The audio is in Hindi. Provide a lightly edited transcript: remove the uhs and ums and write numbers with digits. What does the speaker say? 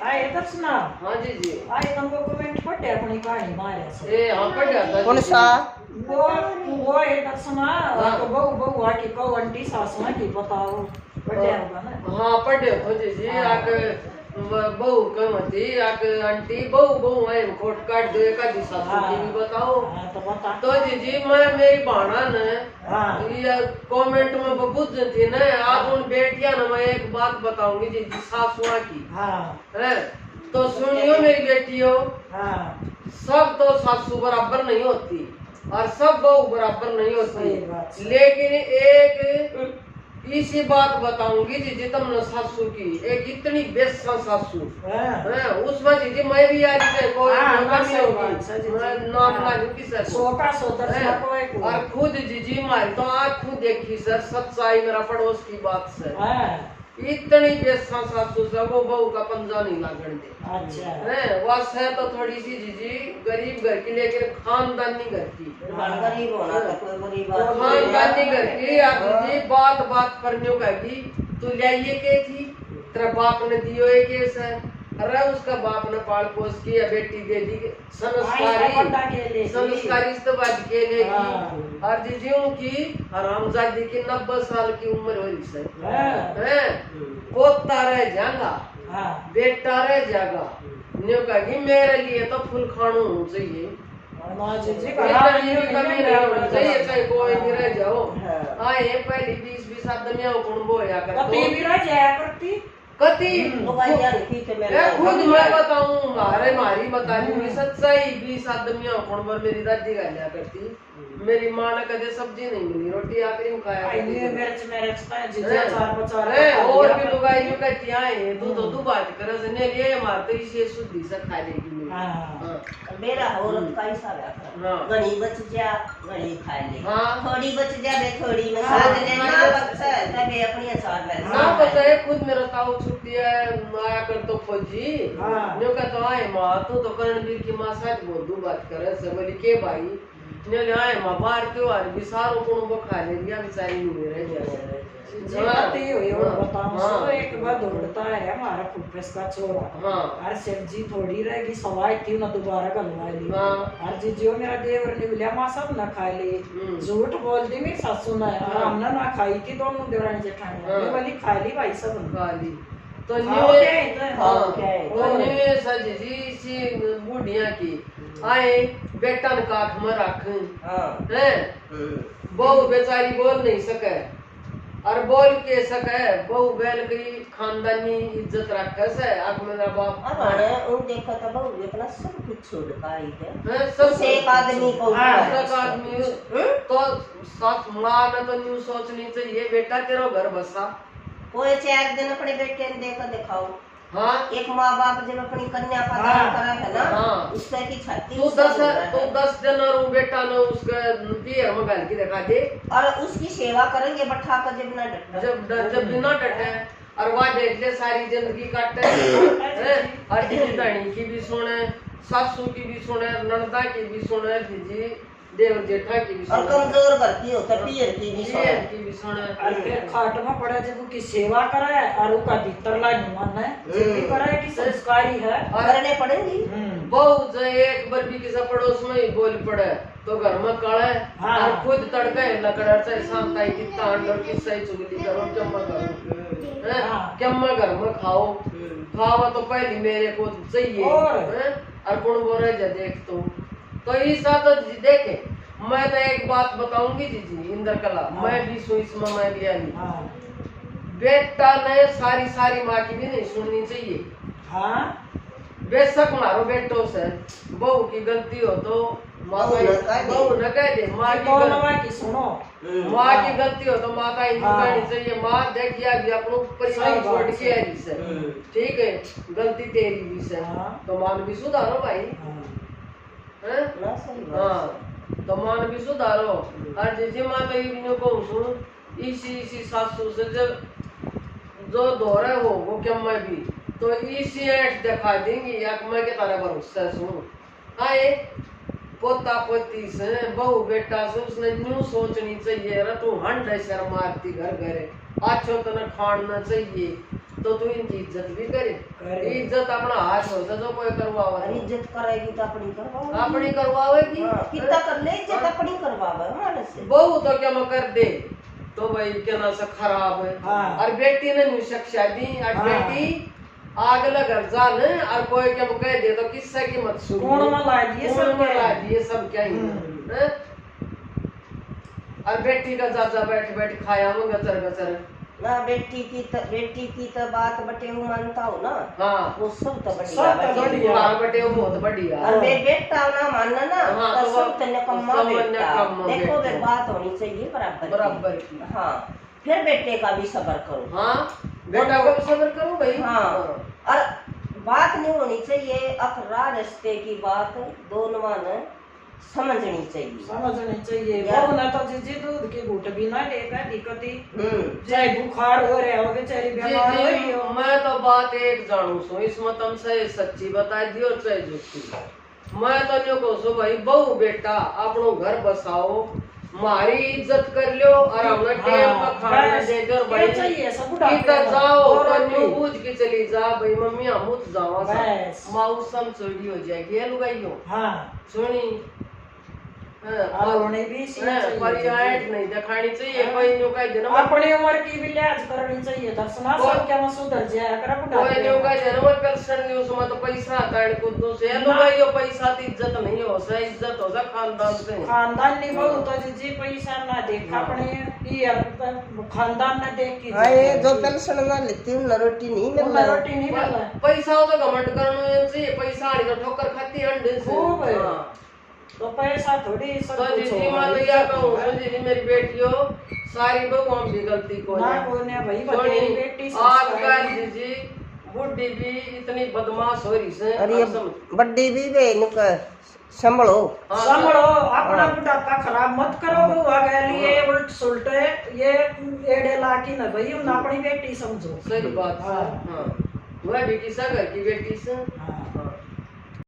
आए दर्शना। हाँ जी जी। आए तुमको कमेंट पढ़े अपनी कहानी मारे से। ए हाँ पढ़ा था। कौन सा? वो है दर्शना। तो बहु बहु आके कहो आंटी सासू की बताओ पढ़े होगा ना। हाँ पढ़े हो जी जी। आके बहू कहती आके आंटी बहू बहू है कोट काट दो एक आधी सासू की भी बताओ। तो बता। तो जी जी मैं मेरी भाणा ने ये कमेंट में बुझ थी ना। आप उन बेटिया ने मैं एक बात बताऊंगी जी जी सासुआ की। है तो सुनियो मेरी बेटियों। सब तो सासू बराबर नहीं होती और सब बहू बराबर नहीं होती। लेकिन एक इसी बात बताऊंगी जी तुमने सासू की एक इतनी बेस्सा सासू है उसमें जी मैं भी यार कोई नाम ना की सर और खुद जी मारी तो आँख देखी सर सच्चाई मेरा पड़ोस की बात सर। इतनी बेस्सा सासू से वो बहू का पंजा नहीं लागण दे। अच्छा है वह है तो थोड़ी सी जी गरीब घर की लेकिन खानदानी घर की। गरीब होना तो कोई बड़ी बात खानदानी घर की आप जी बात बात पर न्यू कही तू लाइए के थी तेरा बाप ने दियो है केस है। अरे उसका बाप ने पाल पोस की बेटी दे दी संस्कारी तो बात के लेगी और जीजियों की हरामजादी की 90 साल की उम्र हो रही है। पोता रह जाएगा बेटा रह जाएगा न्यू कही मेरे लिए तो फुल खानू चाहिए कोई भी रह जाओ। हाँ ये पहली 20-20 आदमियों को बोया करती कति खुद मैं बताऊं मारी बता दूंगी सच्चाई 20 आदमियों को मेरी दादी गालिया करती। मेरी माँ ने कदे सब्जी नहीं मिली रोटी आखिरी में खाया और भी लोग आई कहती आए तू तो तू बात कर ने लिए मारते इसे शुद्धि से खा लेगी मेरा औरत का ही सारा घड़ी बच जा घड़ी खा ले थोड़ी बच जा बे थोड़ी में साथ लेना बच्चा तबे अपनी साथ में ना पता है खुद मेरा ताऊ छुट्टी है आया कर तो फौजी न्यू का तो आए माँ तू तो करणवीर की माँ साथ बहुत बात करे से बोली के भाई न्यू ले आए माँ बाहर त्योहार भी सारों को वो खा ले लिया बेचारी नहीं रह गया एक बार दौड़ता है हमारा फुटप्रेस का छोरा और सब्जी थोड़ी रहेगी सवाई थी ना दोबारा गलवा ली और जीजियो मेरा देवर ने बोलिया माँ सब ना खा ली झूठ बोल दी मेरी सासू ने और हमने ना खाई थी दोनों देवरानी जेठानी बोली खा ली भाई सब खा ली तो बूढ़िया की आए बेटा ने काख में रख है बहू बेचारी बोल नहीं सके और बोल के सके बहू बैल की खानदानी इज्जत रखे से अब मेरा बाप उन देखो तो बहू इतना सब कुछ छोड़ पाई है सब एक आदमी को एक आदमी तो साथ माँ ने तो न्यू सोचनी चाहिए बेटा तेरा घर बसा कोई 4 दिन अपने बेटे ने देखो दिखाओ। हाँ एक माँ बाप जब अपनी कन्या का दान करा है ना उससे की छाती तू 10 दिन और बेटा ने उसका दिए मगाल की दिखा दे और उसकी सेवा करेंगे बैठा कर जब ना डटे जब बिना डटे और वह देख ले सारी जिंदगी काटे और दानी की भी सुने सासू की भी सुने नंदा की भी सुने दीदी देव जेठा की भी और कमजोर करती हो पियर की भी सुने और फिर खाट में पड़ा जब की सेवा कराए और उसका भीतर ला नहीं मानना है भी कराए कि संस्कारी है और करने पड़ेगी बहुत एक बार भी किसी पड़ोस में ही बोल पड़े तो घर में कड़े और खुद तड़के लकड़ से शाम ताई की तांड और किस्सा ही चुगली करो क्या मैं घर में खाओ तो पहले मेरे को चाहिए और कौन बोल रहे देख तो ऐसा तो देखे मैं तो एक बात बताऊंगी जी इंद्र कला मैं भी सुई मैं भी आई बेटा ने सारी माँ की भी नहीं सुननी चाहिए बेशक मारो बेटो से बहू की गलती हो तो बहू न कह दे माँ की सुनो माँ की गलती हो तो माता इनको कहनी चाहिए माँ देखिए अभी अपनों परिवार छोड़ के आई से ठीक है गलती तेरी भी से तो मान भी सुधारो भाई तो मान भी सुधारो और जैसे माँ तो ये कहूँ सुन इसी सासू से जब जो दोहरे हो वो क्या मैं भी तो इसी एट दिखा देंगी या मैं के तारा भरोसा सुन आए पोता पोती से बहू बेटा से उसने न्यू सोचनी चाहिए रे तू हंड शर्म मारती घर घरे अच्छो तो न खाना चाहिए तो तू इनकी इज्जत भी करे। इज्जत अपना हाथ होता जो कोई करवावा। इज्जत करेगी तो अपनी करवाओ, अपनी करवावेगी। कितना कर ले इज्जत अपनी करवावे हमारे से। बहू तो क्या मैं कर दे तो भाई क्या ना से खराब है। और बेटी ने निशक शादी और बेटी आग लगा जान और कोई क्या कह दे तो किस्सा की मत सुन। कौन मला दिए सब क्या ही और बेटी का जाजा बैठ बैठ खाया वो गचर गचर ना बेटी की तो बात बटे हूँ मानता हूँ ना। हाँ वो सब तो बढ़िया बटे वो बहुत बढ़िया। और बेटा ना मानना ना तो सब तो निकम्मा बेटा। देखो वे बात होनी चाहिए बराबर की। हाँ फिर बेटे का भी सब्र करो। हाँ बेटा का भी सब्र करो भाई। हाँ और बात नहीं होनी चाहिए अखरा रिश्ते की बात दोनों ने समझनी चाहिए। वो ना तो जी दूध की घूट भी ना लेगा दिक्कती चाहे बुखार हो रहा हो बेचारी बीमार हो रही हो। मैं तो बात एक जानू सो इसमें तुम से सच्ची बता दियो चाहे झूठी। मैं तो न्यू कहूं सो भाई बहू बेटा अपनो घर बसाओ मारी इज्जत कर लो और हमने टेम का खाना दे दो भाई। किधर जाओ तो न्यू पूछ के चली जा भाई मम्मी हम उठ जाओ मौसम चोरी हो जाएगी लुगाइयो। हाँ सुनी और भी परियायत नहीं दिखानी चाहिए कोई न्यू कह देना अपनी उम्र की भी लिहाज करनी चाहिए दर्शना सब क्या मैं सुधर जाया कर कोई न्यू कह देना मैं पेंशन न्यू में तो पैसा आता है खुद से तो भाई ये पैसा की इज्जत नहीं हो सा इज्जत हो सा खानदान से। खानदान नहीं बहु तो जी पैसा ना देख अपने ये खानदान ना देख की हां ये जो पेंशन ना लेती हूं रोटी नहीं मिलता पैसा तो घमंड करनो चाहिए पैसा आड़ी तो ठोकर खाती अंडे से। तो पैसा थोड़ी सब तो जी मैं तो यह कहूं तो जी मेरी बेटियों सारी बहू हम भी गलती को ना कोई ने भाई बतेरी बेटी आजकल जी बुढ़ी भी इतनी बदमाश हो रही से। अरे बड्डी भी बेन का संभलो अपना बुढ़ापा खराब मत करो वो आगे लिए उल्ट सुलट ये एड़े लाकी ना भाई अपनी बेटी समझो। सही बात। हाँ वह भी किसा घर की बेटी से